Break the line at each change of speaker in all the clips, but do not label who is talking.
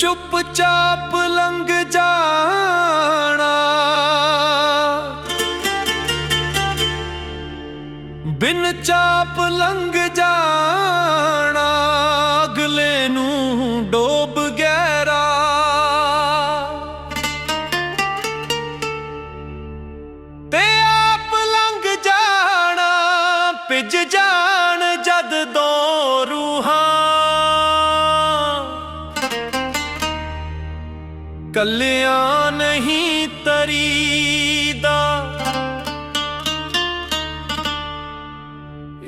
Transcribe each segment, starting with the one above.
चुपचाप लंघ जाना, बिन चाप लंघ जाना, अगले नू डोब गहरा। ते आप लंघ जाना, भिज जान जद दो रूहां, कलिया नहीं तरीदा,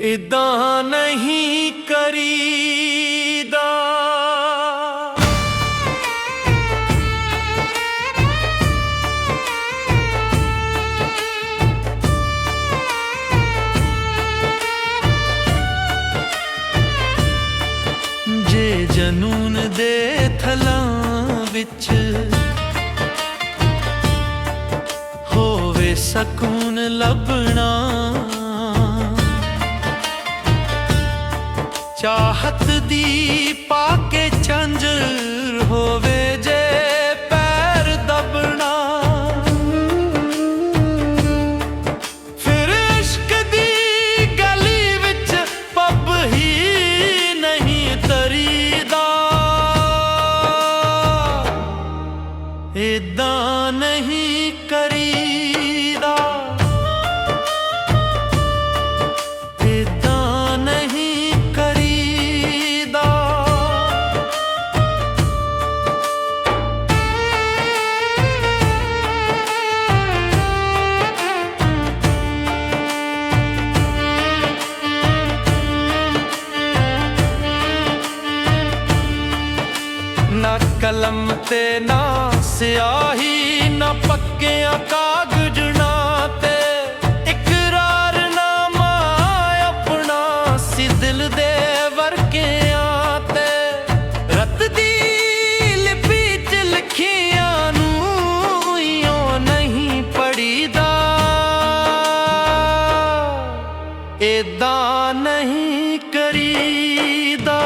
इदा नहीं करीदा। जे जनून दे थलां विच होवे सकून लभना, चाहत दी पाके झंझर होवे जे पैर दबना। फिर इश्क दी गली विच पब ही नहीं तरीदा, इदा नहीं करीदा, इदा नहीं करीदा। ना कलम ते ना स्याही, ना पक्किया कागज ना ते इकरार नामा अपना सी दिल दे वर्किया ते। रत दी लिपि च लिखिया नू इयों नहीं पढ़ीदा, इदा नहीं करीदा।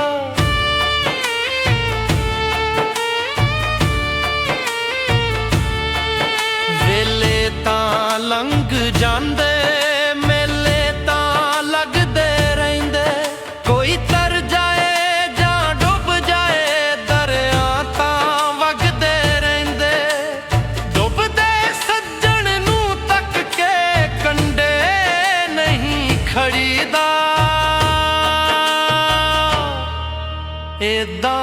लंघ जांदे मेले तां लगदे रहिंदे, कोई तर जाए जां डुब जाए दरिया तां वगदे रहिंदे। डुबदे सज्जण नूं तक के कंडे नहीं खड़ीदा, इदा